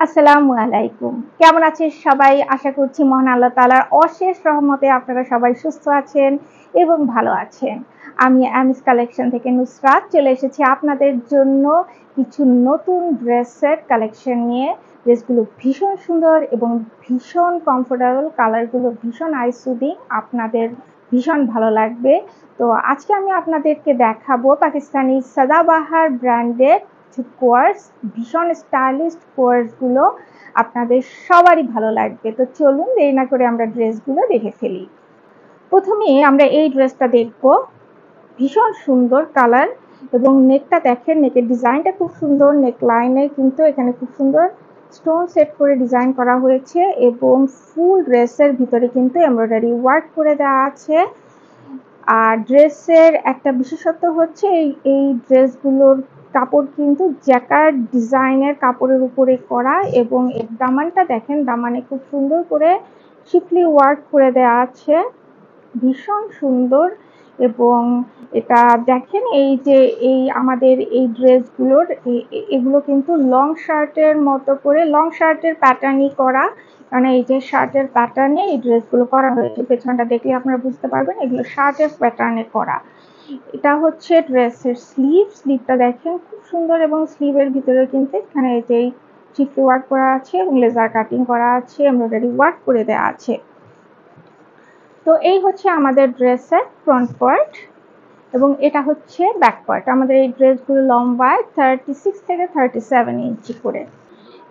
আসসালামু আলাইকুম। কেমন আছেন সবাই? আশা করছি মহান আল্লাহ তাআলার অশেষ রহমতে আপনারা সবাই সুস্থ আছেন এবং ভালো আছেন। আমি আমিস কালেকশন থেকে নুসরাত চলে এসেছি আপনাদের জন্য কিছু নতুন ড্রেসের কালেকশন নিয়ে। ড্রেসগুলো ভীষণ সুন্দর এবং ভীষণ কমফোর্টেবল, কালারগুলো ভীষণ আই সুদিং, আপনাদের ভীষণ ভালো লাগবে। তো আজকে আমি আপনাদেরকে দেখাবো পাকিস্তানি সাদাবাহার ব্র্যান্ডের কোয়ার্স, ভীষণ স্টাইলিশ কোয়ার্সগুলো আপনাদের সবারই ভালো লাগবে। তো চলুন দেরি না করে আমরা ড্রেসগুলো দেখে ফেলি। প্রথমে আমরা এই ড্রেসটা দেখব, ভীষণ সুন্দর কালার এবং নেকটা দেখেন, নেকের ডিজাইনটা খুব সুন্দর। নেক লাইনে কিন্তু এখানে খুব সুন্দর স্টোন সেট করে ডিজাইন করা হয়েছে এবং ফুল ড্রেসের ভিতরে কিন্তু এমব্রয়ডারি ওয়ার্ক করে দেওয়া আছে। আর ড্রেসের একটা বিশেষত্ব হচ্ছে এই ড্রেসগুলোর কাপড় কিন্তু জ্যাকার্ড ডিজাইনের কাপড়ের উপরে করা এবং এর দামানটা দেখেন, দামানে খুব সুন্দর করে শিফলি ওয়ার্ক করে দেওয়া আছে, ভীষণ সুন্দর। এবং এটা দেখেন, এই যে এই আমাদের এই ড্রেসগুলোর এগুলো কিন্তু লং শার্টের মতো করে, লং শার্টের প্যাটার্নই করা, মানে এই যে শার্টের প্যাটার্নে এই ড্রেসগুলো করা হয়েছে। পেছনটা দেখলে আপনারা বুঝতে পারবেন এগুলো শার্টের প্যাটার্নে করা। এটা হচ্ছে ড্রেসের স্লিভ, স্লিভটা দেখেন খুব সুন্দর এবং স্লিভের ভিতরে কিন্তু এখানে এই যে চিফলি ওয়ার্ক করা আছে এবং লেজার কাটিং করা আছে, এমব্রয়ডারি ওয়ার্ক করে দেওয়া আছে। তো এই হচ্ছে আমাদের ড্রেসের ফ্রন্ট পার্ট এবং এটা হচ্ছে ব্যাক পার্ট। আমাদের এই ড্রেসগুলো লম্বায় 36 থেকে 37 ইঞ্চি করে।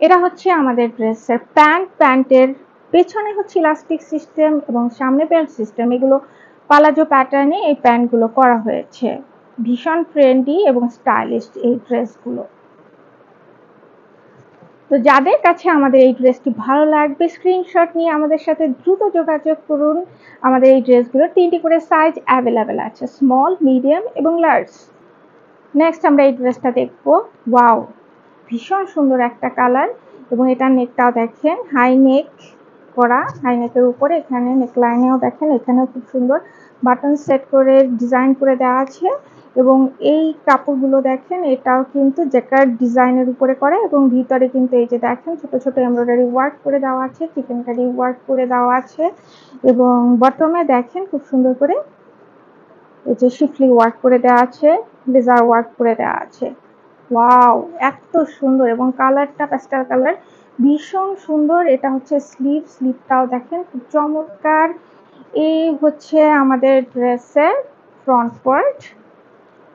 এটা হচ্ছে আমাদের ড্রেসের প্যান্ট, প্যান্টের পেছনে হচ্ছে ইলাস্টিক সিস্টেম এবং সামনে বেল্ট সিস্টেম। এগুলো পালাজো প্যাটার্নে এই প্যান্টগুলো করা হয়েছে। ভীষণ ট্রেন্ডি এবং স্টাইলিশ এই ড্রেসগুলো। তো যাদের কাছে আমাদের এই ড্রেসটি ভালো লাগবে স্ক্রিনশট নিয়ে আমাদের সাথে দ্রুত যোগাযোগ করুন। আমাদের এই ড্রেসগুলো 3টি করে সাইজ অ্যাভেলেবেল আছে, স্মল, মিডিয়াম এবং লার্জ। নেক্সট আমরা এই ড্রেসটা দেখব। ওয়াও, ভীষণ সুন্দর একটা কালার এবং এটার নেকটাও দেখেন হাই নেক করা, হাই নেকের উপরে এখানে নেক লাইনেও দেখেন, এখানেও খুব সুন্দর বাটন সেট করে ডিজাইন করে দেওয়া আছে। এবং এই কাপড়গুলো দেখেন, এটাও কিন্তু জ্যাকার্ড ডিজাইনের উপরে করা এবং ভিতরে কিন্তু এই যে দেখেন ছোট ছোট এমব্রয়ডারি ওয়ার্ক করে দেওয়া আছে, চিকেন কারি ওয়ার্ক করে দেওয়া আছে এবং বটমে দেখেন খুব সুন্দর করে এই যে শিফলি ওয়ার্ক করে দেওয়া আছে, লেজার ওয়ার্ক করে দেওয়া আছে। ওয়াও, এত সুন্দর এবং কালারটা প্যাস্টেল কালার, ভীষণ সুন্দর। এটা হচ্ছে স্লিভ, স্লিভটাও দেখেন খুব চমৎকার। এই হচ্ছে আমাদের ড্রেসের ফ্রন্ট পার্ট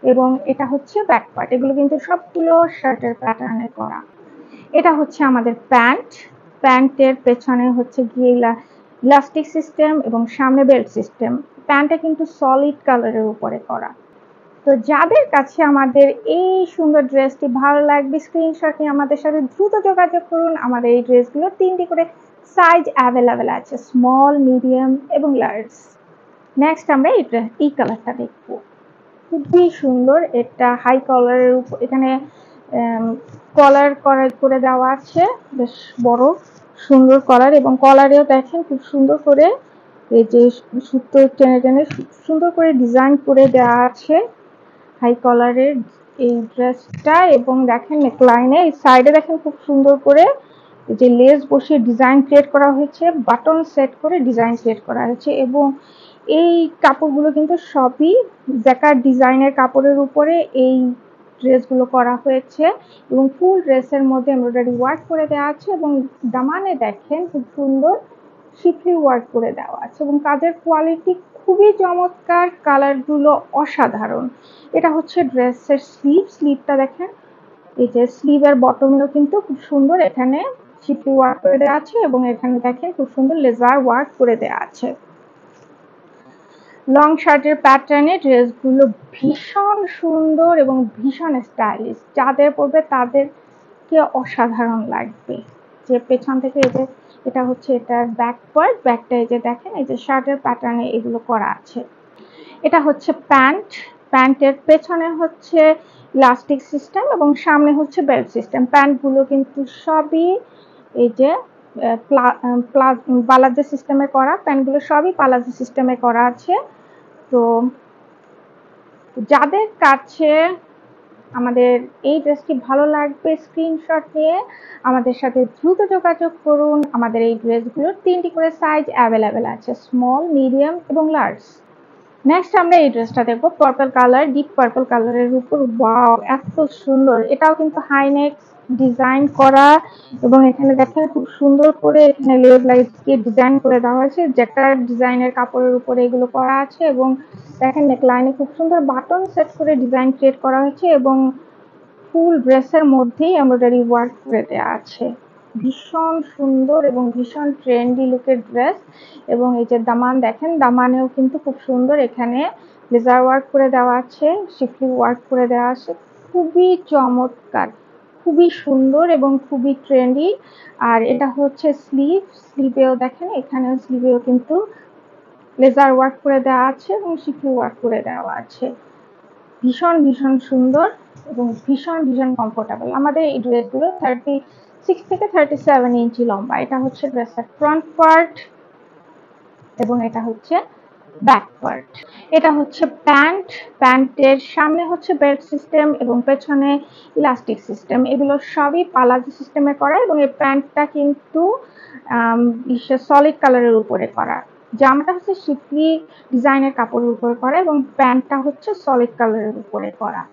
এবং এটা হচ্ছে ব্যাক পার্ট। এগুলো কিন্তু সবগুলো শার্টের প্যাটার্নে করা। এটা হচ্ছে আমাদের প্যান্ট, প্যান্টের পেছনে হচ্ছে গিয়ে ইলাস্টিক সিস্টেম এবং সামনে বেল্ট সিস্টেম। প্যান্টটা কিন্তু সলিড কালারের উপরে করা। তো যাদের কাছে আমাদের এই সুন্দর ড্রেসটি ভালো লাগবে স্ক্রিনশট নিয়ে আমাদের সাথে দ্রুত যোগাযোগ করুন। আমাদের এই ড্রেসগুলো 3টি করে সাইজ অ্যাভেলেবেল আছে, স্মল, মিডিয়াম এবং লার্জ। নেক্সট আমরা এই কালারটা দেখবো, খুবই সুন্দর। এটা হাই কলারের উপর, এখানে কলার করে দেওয়া আছে, বেশ বড় সুন্দর কলার এবং কলারেও দেখেন খুব সুন্দর করে এই যে সুতো টেনে টেনে সুন্দর করে ডিজাইন করে দেওয়া আছে হাই কলারের এই ড্রেসটা। এবং দেখেন নেকলাইনে এই সাইডে দেখেন খুব সুন্দর করে যে লেস বসিয়ে ডিজাইন ক্রিয়েট করা হয়েছে, বাটন সেট করে ডিজাইন ক্রিয়েট করা হয়েছে এবং এই কাপড়গুলো কিন্তু সবই জ্যাকার্ড ডিজাইনের কাপড়ের উপরে এই ড্রেসগুলো করা হয়েছে এবং ফুল ড্রেসের মধ্যে এমব্রয়ডারি ওয়ার্ক করে দেওয়া আছে এবং দামানে দেখেন খুব সুন্দর শিফলি ওয়ার্ক করে দেওয়া আছে এবং কাজের কোয়ালিটি খুবই চমৎকার, কালারগুলো অসাধারণ। এটা হচ্ছে ড্রেসের স্লিভ, স্লিভটা দেখেন এই যে স্লিভের বটমেও কিন্তু খুব সুন্দর এখানে শিফলি ওয়ার্ক করে দেওয়া আছে এবং এখানে দেখেন খুব সুন্দর লেজার ওয়ার্ক করে দেওয়া আছে। লং শার্টের প্যাটার্নে ড্রেসগুলো ভীষণ সুন্দর এবং ভীষণ স্টাইলিশ, যাদের পরবে তাদেরকে অসাধারণ লাগবে। যে পেছন থেকে এই যে এটা হচ্ছে এটার ব্যাক পার্ট, ব্যাকটা এই যে দেখেন এই যে শার্টের প্যাটার্নে এগুলো করা আছে। এটা হচ্ছে প্যান্ট, প্যান্টের পেছনে হচ্ছে ইলাস্টিক সিস্টেম এবং সামনে হচ্ছে বেল্ট সিস্টেম। প্যান্টগুলো কিন্তু সবই এই যে পালাজো সিস্টেমে করা, প্যান্টগুলো সবই পালাজো সিস্টেমে করা আছে। তো যাদের কাছে আমাদের এই ড্রেসটি ভালো লাগবে স্ক্রিনশট নিয়ে আমাদের সাথে দ্রুত যোগাযোগ করুন। আমাদের এই ড্রেসগুলোর 3টি করে সাইজ অ্যাভেলেবেল আছে, স্মল, মিডিয়াম এবং লার্জ। নেক্সট আমরা এই ড্রেসটা দেখবো পার্পল কালার, ডিপ পার্পল কালারের উপর। ওয়াও, এত সুন্দর! এটাও কিন্তু হাই নেক ডিজাইন করা এবং এখানে দেখেন খুব সুন্দর করে এখানে লেস লাইটকে ডিজাইন করে দেওয়া হয়েছে। জ্যাকার্ড ডিজাইনের কাপড়ের উপরে এগুলো করা আছে এবং দেখেন নেকলাইনে খুব সুন্দর বাটন সেট করে ডিজাইন ক্রিয়েট করা হয়েছে এবং ফুল ড্রেসের মধ্যেই এমব্রয়ডারি ওয়ার্ক করে দেওয়া আছে। ভীষণ সুন্দর এবং ভীষণ ট্রেন্ডি লুকের ড্রেস। এবং এই যে দামান দেখেন, দামানেও কিন্তু খুব সুন্দর এখানে লেজার ওয়ার্ক করে দেওয়া আছে, শিফলি ওয়ার্ক করে দেওয়া আছে। খুবই চমৎকার, খুবই সুন্দর এবং খুবই ট্রেন্ডি। আর এটা হচ্ছে স্লিভ, স্লিভেও দেখেন এখানেও স্লিভেও কিন্তু লেজার ওয়ার্ক করে দেওয়া আছে এবং শিফলি ওয়ার্ক করে দেওয়া আছে। ভীষণ ভীষণ সুন্দর এবং ভীষণ ভীষণ কমফোর্টেবল। আমাদের এই ড্রেসগুলো 36 থেকে 37 ইঞ্চি লম্বা। এটা হচ্ছে ড্রেসের ফ্রন্ট পার্ট এবং এটা হচ্ছে ব্যাক পার্ট। এটা হচ্ছে প্যান্ট, প্যান্টের সামনে হচ্ছে বেল্ট সিস্টেম এবং পেছনে ইলাস্টিক সিস্টেম। এগুলো সবই পালাজো সিস্টেমে করা এবং এই প্যান্টটা কিন্তু সলিড কালারের উপরে করা। জামাটা হচ্ছে শিফলি ডিজাইনের কাপড়ের উপরে করা এবং প্যান্টটা হচ্ছে সলিড কালারের উপরে করা।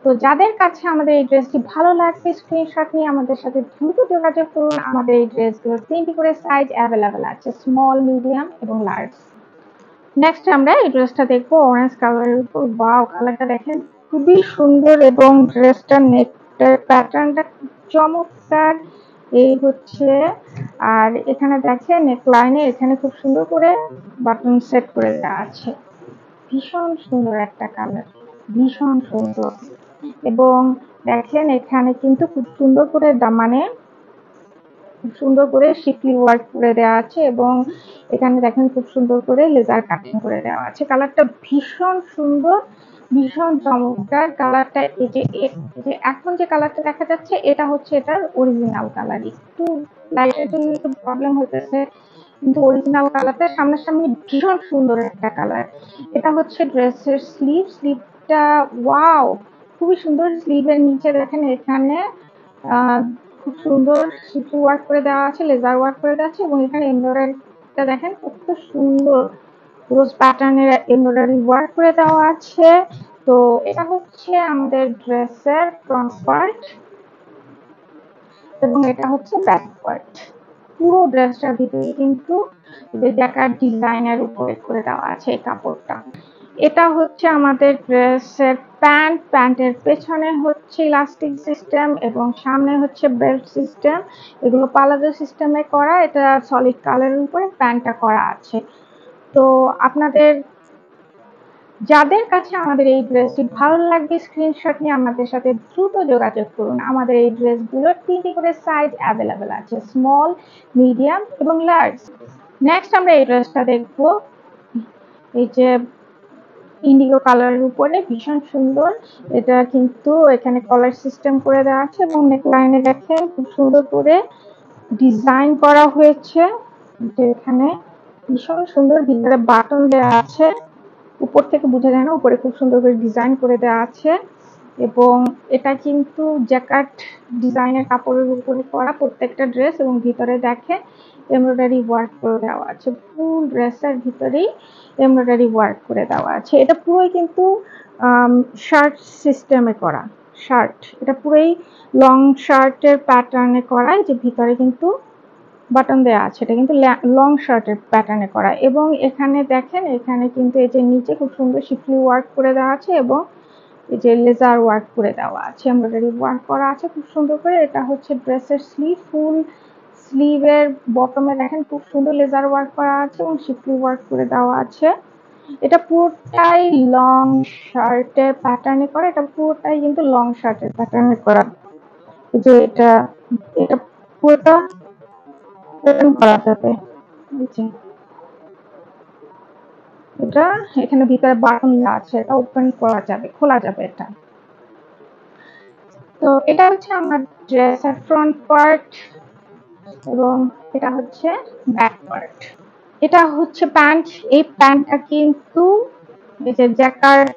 তো যাদের কাছে আমাদের এই ড্রেসটি ভালো লাগবে স্ক্রিনশট নিয়ে আমাদের সাথে দ্রুত যোগাযোগ করুন। আমাদের এই ড্রেসগুলোর 3টি করে সাইজ অ্যাভেলেবেল আছে, স্মল, মিডিয়াম এবং লার্জ। নেক্সট আমরা এই ড্রেসটা দেখবো অরেঞ্জ কালারের উপর। ওয়াও, কালারটা দেখেন খুবই সুন্দর এবং ড্রেসটার নেকটার প্যাটার্নটা চমৎকার। এই হচ্ছে, আর এখানে দেখেন নেকলাইনে এখানে খুব সুন্দর করে বাটন সেট করে দেওয়া আছে। ভীষণ সুন্দর একটা কালার, ভীষণ সুন্দর। এবং দেখেন এখানে কিন্তু খুব সুন্দর করে দামানে খুব সুন্দর করে শিফলি ওয়ার্ক করে দেওয়া আছে এবং এখানে দেখেন খুব সুন্দর করে লেজার কাটিং করে দেওয়া আছে। কালারটা ভীষণ সুন্দর, ভীষণ চমৎকার। কালারটা এই যে এখন যে কালারটা দেখা যাচ্ছে এটা হচ্ছে এটার অরিজিনাল কালার। একটু লাইটের জন্য একটু প্রবলেম হতেছে, কিন্তু অরিজিনাল কালারটা সামনাসামনি ভীষণ সুন্দর একটা কালার। এটা হচ্ছে ড্রেসের স্লিভ, স্লিভটা ওয়াও খুবই সুন্দর। স্লিভের নিচে দেখেন এখানে খুব সুন্দর শিফলি ওয়ার্ক করে দেওয়া আছে, লেজার ওয়ার্ক করে দেওয়া আছে এবং এখানে এমব্রয়ডারিটা দেখেন কত সুন্দর রোজ প্যাটার্নের এমব্রয়ডারি ওয়ার্ক করে দেওয়া আছে। তো এটা হচ্ছে আমাদের ড্রেসের ফ্রন্ট পার্ট এবং এটা হচ্ছে ব্যাক পার্ট। পুরো ড্রেসটার ভিতরে কিন্তু জ্যাকার্ড ডিজাইনের উপরে করে দেওয়া আছে এই কাপড়টা। এটা হচ্ছে আমাদের ড্রেসের প্যান্ট, প্যান্টের পেছনে হচ্ছে ইলাস্টিক সিস্টেম এবং সামনে হচ্ছে বেল্ট সিস্টেম। এগুলো পালাজো সিস্টেমে করা। এটা সলিড কালারের উপরে প্যান্টটা করা আছে। তো আপনাদের যাদের কাছে আমাদের এই ড্রেসটি ভালো লাগবে স্ক্রিনশট নিয়ে আমাদের সাথে দ্রুত যোগাযোগ করুন। আমাদের এই ড্রেসগুলোর 3টি করে সাইজ অ্যাভেলেবেল আছে, স্মল, মিডিয়াম এবং লার্জ। নেক্সট আমরা এই ড্রেসটা দেখবো, এই যে ইন্ডিগো কালারের উপরে ভীষণ সুন্দর। এটা কিন্তু এখানে কলার সিস্টেম করে দেওয়া আছে এবং নেকলাইনে দেখেন খুব সুন্দর করে ডিজাইন করা হয়েছে। এখানে ভীষণ সুন্দর ভিতরে বাটন দেওয়া আছে, উপর থেকে বোঝা যায় না, উপরে খুব সুন্দর করে ডিজাইন করে দেওয়া আছে এবং এটা কিন্তু জ্যাকার্ড ডিজাইনের কাপড়ের উপরে করা প্রত্যেকটা ড্রেস এবং ভিতরে দেখে এমব্রয়ডারি ওয়ার্ক করে দেওয়া আছে। ফুল ড্রেসের ভিতরেই এমব্রয়ডারি ওয়ার্ক করে দেওয়া আছে। এটা পুরোই কিন্তু শার্ট সিস্টেমে করা শার্ট। এটা পুরোই লং শার্টের প্যাটার্নে করা, যে ভিতরে কিন্তু বাটন দেওয়া আছে। এটা কিন্তু লং শার্টের প্যাটার্নে করা এবং এখানে দেখেন এখানে কিন্তু এই যে নিচে খুব সুন্দর শিফলি ওয়ার্ক করে দেওয়া আছে এবং এই যে লেজার ওয়ার্ক করে দেওয়া আছে, এমব্রয়ডারি ওয়ার্ক করা আছে খুব সুন্দর করে। এটা হচ্ছে ড্রেসের স্লিভ, ফুল স্লিভের বটমে দেখেন খুব সুন্দর লেজার ওয়ার্ক করা আছে এবং শিফলি ওয়ার্ক করে দেওয়া আছে। এটা পুরোটাই লং শার্টের প্যাটার্নে করা, এটা পুরোটাই কিন্তু লং শার্টের প্যাটার্নে করা। যে এটা এটা পুরোটা ওপেন করা যাবে, এটা এখানে ভিতরে বাটন আছে, এটা ওপেন করা যাবে, খোলা যাবে এটা। তো এটা হচ্ছে আমার ড্রেসের ফ্রন্ট পার্ট এবং এটা হচ্ছে ব্যাক পার্ট। এটা হচ্ছে প্যান্ট। এই প্যান্টটা কিন্তু এই যে জ্যাকার্ড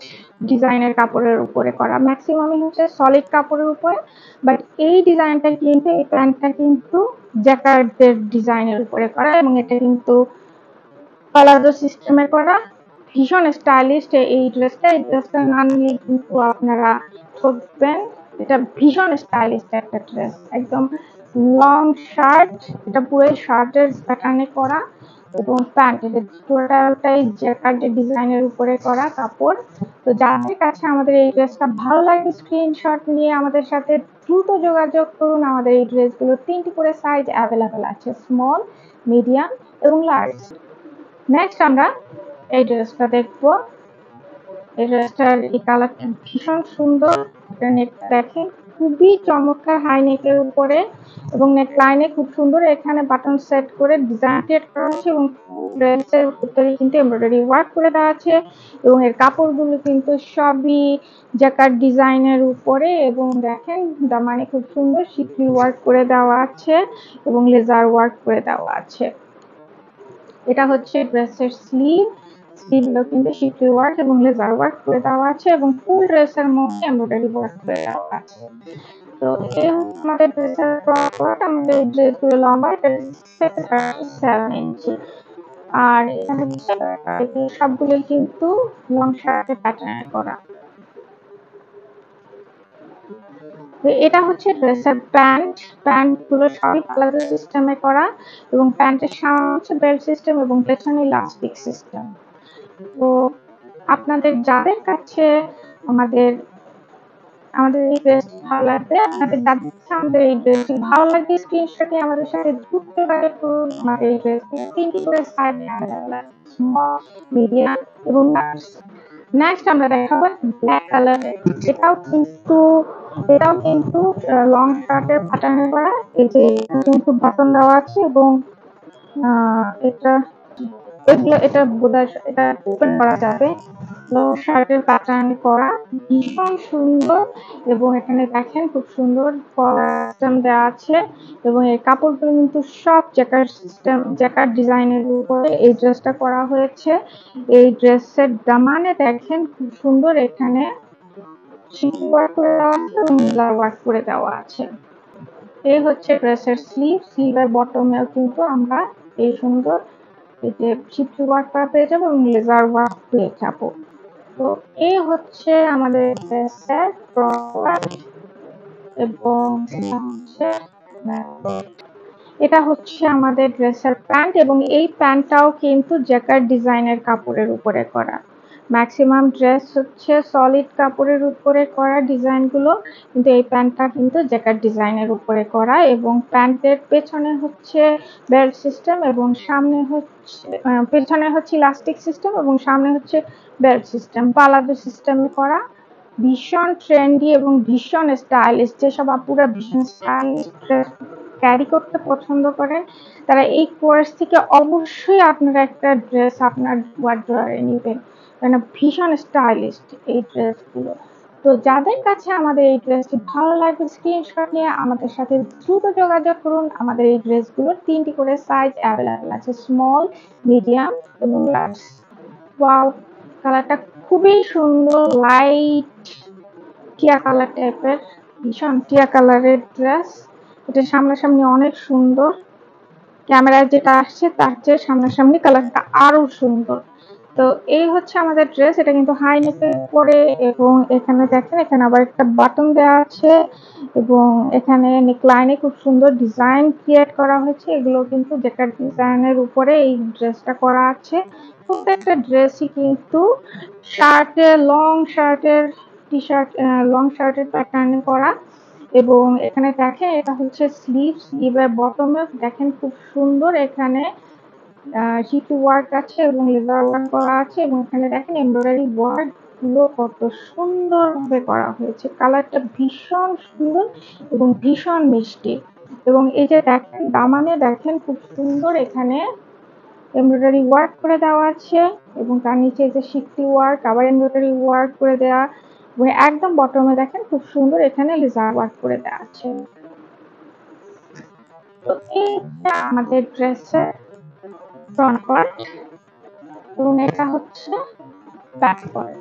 ডিজাইনের কাপড়ের উপরে করা, ম্যাক্সিমামই হচ্ছে সলিড কাপড়ের উপরে, বাট এই ডিজাইনটা কিন্তু, এই প্যান্টটা কিন্তু জ্যাকার্ডের ডিজাইনের উপরে করা, এবং এটা কিন্তু পালাজো সিস্টেমে করা। ভীষণ স্টাইলিশ এই ড্রেসটা। এই ড্রেসটা না নিলে কিন্তু আপনারা ঠকবেন। এটা ভীষণ স্টাইলিশ একটা ড্রেস, একদম লং শার্ট, এটা পুরো শার্টের প্যাটার্নে করা, এবং প্যান্ট এটা টোটালটাই জ্যাকার্ডের ডিজাইনের উপরে করা কাপড়। তো যাদের কাছে আমাদের এই ড্রেসটা ভালো লাগে স্ক্রিনশট নিয়ে আমাদের সাথে দ্রুত যোগাযোগ করুন। আমাদের এই ড্রেসগুলো 3টি করে সাইজ অ্যাভেলেবেল আছে, স্মল, মিডিয়াম এবং লার্জ। নেক্সট আমরা এই ড্রেসটা দেখবো। এই ড্রেসটার এই কালারটা ভীষণ সুন্দর। নেকটা দেখেন খুবই চমৎকার, হাই নেকের উপরে, এবং নেক লাইনে খুব সুন্দর এখানে বাটন সেট করে ডিজাইন ক্রিয়েট করা আছে, এবং ড্রেসের উপরে কিন্তু এমব্রয়ডারি ওয়ার্ক করে দেওয়া আছে, এবং এর কাপড়গুলো কিন্তু সবই জ্যাকার্ড ডিজাইনের উপরে, এবং দেখেন দামানে খুব সুন্দর সিকলি ওয়ার্ক করে দেওয়া আছে এবং লেজার ওয়ার্ক করে দেওয়া আছে। এটা হচ্ছে ড্রেসের স্লিভ, স্লিভগুলো কিন্তু সিকলি ওয়ার্ক এবং লেজার ওয়ার্ক করে দেওয়া আছে, এবং ফুল ড্রেসের মধ্যে এমব্রয়ডারি ওয়ার্ক করে দেওয়া আছে। তো এই হচ্ছে আমাদের ড্রেসের ফ্রন্ট। আমাদের ড্রেসগুলো লম্বা 7 ইঞ্চি, আর এটা হচ্ছে সবগুলো কিন্তু লং শার্টের প্যাটার্নে করা। এটা হচ্ছে ড্রেসের প্যান্ট। প্যান্ট গুলো সবই পালাজো সিস্টেমে করা, এবং প্যান্টের সামনে হচ্ছে বেল্ট সিস্টেম এবং পেছনে ইলাস্টিক সিস্টেম। তো আপনাদের যাদের কাছে আমাদের আমাদের এই ড্রেসটি ভালো লাগবে, আপনাদের যাদের কাছে আমাদের এই ড্রেসটি ভালো লাগবে স্ক্রিনশটে আমাদের সাথে দ্রুত যোগাযোগ করুন। আমাদের এই ড্রেসটি 3টি করে সাইজ অ্যাভেলেবল আছে, স্মল, মিডিয়াম এবং লার্জ। নেক্সট আমরা দেখাবো ব্ল্যাক কালারের। এটাও কিন্তু লং শার্টের প্যাটার্নে করা। এই যে কিন্তু বাটন দেওয়া আছে, এবং এটা এটা বোধহয় এটা ওপেন করা যাবে। লং শার্টের প্যাটার্ন করা, ভীষণ সুন্দর, এবং এখানে দেখেন খুব সুন্দর সিস্টেম দেওয়া আছে, এবং এই কাপড়গুলো কিন্তু সব জ্যাকার্ড ডিজাইনের উপরে এই ড্রেসটা করা হয়েছে। এই ড্রেসের দামানে দেখেন খুব সুন্দর এখানে সিকোয়েন্স ওয়ার্ক করে দেওয়া আছে এবং লেজার ওয়ার্ক করে দেওয়া আছে। এই হচ্ছে ড্রেসের স্লিভ। স্লিভের বটমেও কিন্তু আমরা এই সুন্দর এই যে সিকোয়েন্স ওয়ার্ক করা পেয়ে যাবো এবং লেজার ওয়ার্ক পেয়ে যাবো। তো এই হচ্ছে আমাদের ড্রেসের ফ্রন্ট, এবং এটা হচ্ছে আমাদের ড্রেসের প্যান্ট, এবং এই প্যান্টটাও কিন্তু জ্যাকার্ড ডিজাইনের কাপড়ের উপরে করা। ম্যাক্সিমাম ড্রেস হচ্ছে সলিড কাপড়ের উপরে করা ডিজাইনগুলো, কিন্তু এই প্যান্টটা কিন্তু জ্যাকার্ড ডিজাইনের উপরে করা, এবং প্যান্টের পেছনে হচ্ছে বেল্ট সিস্টেম, এবং সামনে হচ্ছে পেছনে হচ্ছে ইলাস্টিক সিস্টেম, এবং সামনে হচ্ছে বেল্ট সিস্টেম, পালাজো সিস্টেমে করা। ভীষণ ট্রেন্ডি এবং ভীষণ স্টাইলিশ। যেসব আপুরা ভীষণ স্টাইলিশ ড্রেস ক্যারি করতে পছন্দ করেন, তারা এই কোর্স থেকে অবশ্যই আপনারা একটা ড্রেস আপনার ওয়ার্ড্রবে নেবেন, কারণ ভীষণ স্টাইলিশ এই ড্রেসগুলো। তো যাদের কাছে আমাদের এই ড্রেসটি ভালো লাগবে স্ক্রিনশট নিয়ে আমাদের সাথে দ্রুত যোগাযোগ করুন। আমাদের এই ড্রেসগুলোর 3টি করে সাইজ অ্যাভেলেবেল আছে, স্মল, মিডিয়াম এবং লার্জ। ওয়াও, কালারটা খুবই সুন্দর, লাইট টিয়া কালার টাইপের, ভীষণ টিয়া কালারের ড্রেস। এটা সামনাসামনি অনেক সুন্দর, ক্যামেরায় যেটা আসছে তার চেয়ে সামনাসামনি কালারটা আরো সুন্দর। তো এই হচ্ছে আমাদের ড্রেস। এটা কিন্তু হাই নেকের উপরে, এবং এখানে দেখেন এখানে আবার একটা বাটন দেওয়া আছে, এবং এখানে নেকলাইনে খুব সুন্দর ডিজাইন ক্রিয়েট করা হয়েছে। এগুলো কিন্তু জ্যাকার্ড ডিজাইনের উপরে এই ড্রেসটা করা আছে। প্রত্যেকটা ড্রেসই কিন্তু লং শার্টের টি শার্ট লং শার্টের প্যাটার্নে করা, এবং এখানে দেখেন এটা হচ্ছে স্লিভ। স্লিভের বটমে দেখেন খুব সুন্দর এখানে সিকোয়েন্স ওয়ার্ক আছে এবং লেজার ওয়ার্ক করা আছে, এবং এখানে দেখেন এমব্রয়ডারি ওয়ার্ক গুলো কত সুন্দরভাবে করা হয়েছে। কালারটা ভীষণ সুন্দর এবং ভীষণ মিষ্টি, এবং এই যে দেখেন দামানে দেখেন খুব সুন্দর এখানে এমব্রয়ডারি ওয়ার্ক করে দেওয়া আছে, এবং তার নিচে যে সিকলি ওয়ার্ক, আবার এমব্রয়ডারি ওয়ার্ক করে দেওয়া, এবং একদম বটমে দেখেন খুব সুন্দর এখানে লেজার ওয়ার্ক করে দেওয়া আছে। তো এইটা আমাদের ড্রেসের ফ্রন্ট পার্ট, এবং এটা হচ্ছে ব্যাক পার্ট।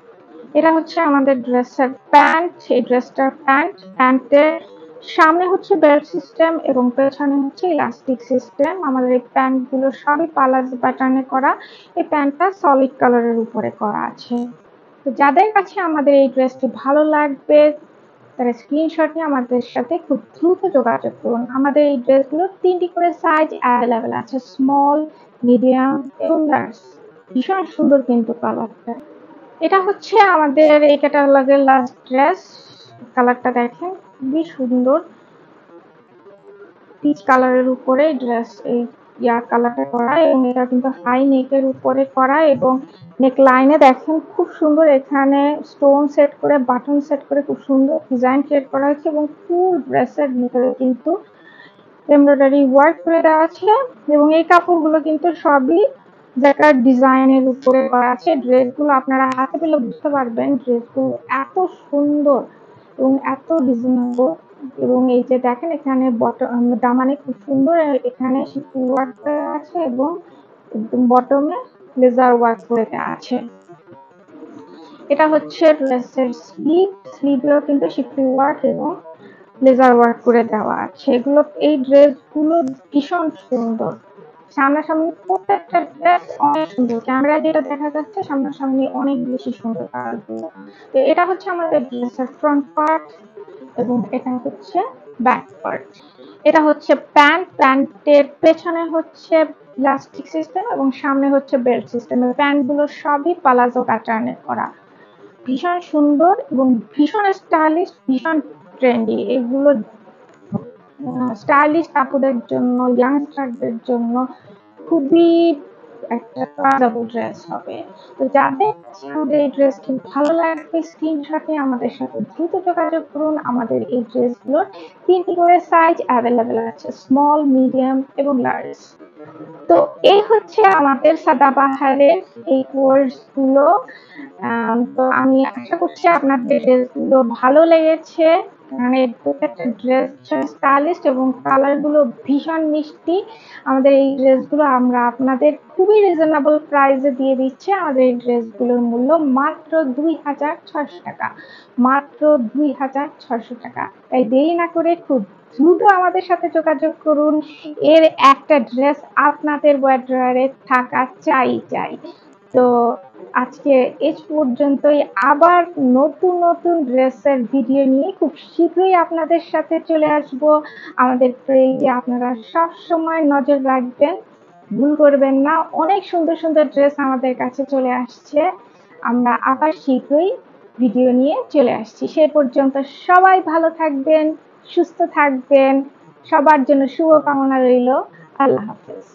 এটা হচ্ছে আমাদের ড্রেসের প্যান্ট। এই ড্রেসটার প্যান্টের সামনে হচ্ছে বেল্ট সিস্টেম এবং পেছনে হচ্ছে ইলাস্টিক সিস্টেম। আমাদের এই প্যান্টগুলো সবই পালাজো প্যাটার্নে করা। এই প্যান্টটা সলিড কালারের উপরে করা আছে। তো যাদের কাছে আমাদের এই ড্রেসটি ভালো লাগবে তারা স্ক্রিনশট নিয়ে আমাদের সাথে খুব দ্রুত যোগাযোগ করুন। আমাদের এই ড্রেসগুলো 3টি করে সাইজ অ্যাভেলেবেল আছে, স্মল, মিডিয়াম এবং লার্জ। ভীষণ সুন্দর কিন্তু কালারটা। এটা হচ্ছে আমাদের এই ক্যাটালগের লাস্ট ড্রেস। কালারটা দেখেন খুবই সুন্দর, পিচ কালারের উপরে ড্রেস এই কালারটা করা এবং এটা কিন্তু হাই নেকের উপরে করা এবং নেক লাইনে দেখেন খুব সুন্দর এখানে স্টোন সেট করে বাটন সেট করে খুব সুন্দর ডিজাইন ক্রিয়েট করা হয়েছে এবং ফুল ড্রেসের ভিতরে কিন্তু এমব্রয়ডারি ওয়ার্ক করে দেওয়া আছে এবং এই কাপড়গুলো কিন্তু সবই জাকার্ড ডিজাইনের উপরে করা আছে। ড্রেসগুলো আপনারা হাতে পেলে বুঝতে পারবেন ড্রেসগুলো এত সুন্দর এবং এত রিজনেবল। এবং এই যে দেখেন এখানে দামানে খুব সুন্দর এখানে শিফট ওয়ার্ক করা আছে এবং একদম বটমে লেজার ওয়ার্ক করে দেওয়া আছে। এটা হচ্ছে ড্রেসের স্লিভেও কিন্তু শিফট ওয়ার্ক এবং লেজার ওয়ার্ক করে দেওয়া আছে। এই ড্রেসগুলো ভীষণ সুন্দর। সামনাসামনি প্রত্যেকটা ড্রেস অনেক সুন্দর, ক্যামেরায় যেটা দেখা যাচ্ছে সামনাসামনি অনেক বেশি সুন্দর কালারগুলো। তো এটা হচ্ছে আমাদের ড্রেসের ফ্রন্ট পার্ট এবং এটা হচ্ছে ব্যাক পার্ট। এটা হচ্ছে প্যান্টের পেছনে হচ্ছে ইলাস্টিক সিস্টেম এবং সামনে হচ্ছে বেল্ট সিস্টেম। প্যান্টগুলো সবই পালাজো প্যাটার্নে করা, ভীষণ সুন্দর এবং ভীষণ স্টাইলিশ, ভীষণ ট্রেন্ডি। এগুলো স্টাইলিশ আপুদের জন্য, ইয়াংস্টারদের জন্য খুবই একটা কাজেবল ড্রেস হবে। তো যাদের আমাদের এই ড্রেসটি ভালো লাগবে স্ক্রিনশট নিয়ে আমাদের সাথে দ্রুত যোগাযোগ করুন। আমাদের এই ড্রেসগুলোর 3টি করে সাইজ অ্যাভেলেবেল আছে, স্মল, মিডিয়াম এবং লার্জ। তো এই হচ্ছে আমাদের সাদাবাহারের এই কোর্সগুলো। তো আমি আশা করছি আপনাদের ড্রেসগুলো ভালো লেগেছে। মানে প্রত্যেকটা ড্রেস স্টাইলিশ এবং কালারগুলো ভীষণ মিষ্টি। আমাদের এই ড্রেসগুলো আমরা আপনাদের খুবই রিজনেবল প্রাইসে দিয়ে দিচ্ছি। আমাদের এই ড্রেসগুলোর মূল্য মাত্র 2600 টাকা, মাত্র 2600 টাকা। তাই দেরি না করে খুব দ্রুত আমাদের সাথে যোগাযোগ করুন। এর একটা ড্রেস আপনাদের ওয়ারড্রবে থাকা চাই। তো আজকে এই পর্যন্তই। আবার নতুন নতুন ড্রেসের ভিডিও নিয়ে খুব শীঘ্রই আপনাদের সাথে চলে আসব। আমাদের পেজে আপনারা সব সময় নজর রাখবেন, ভুল করবেন না। অনেক সুন্দর সুন্দর ড্রেস আমাদের কাছে চলে আসছে। আমরা আবার শীঘ্রই ভিডিও নিয়ে চলে আসছি। সে পর্যন্ত সবাই ভালো থাকবেন, সুস্থ থাকবেন। সবার জন্য শুভকামনা রইল। আল্লাহ হাফেজ।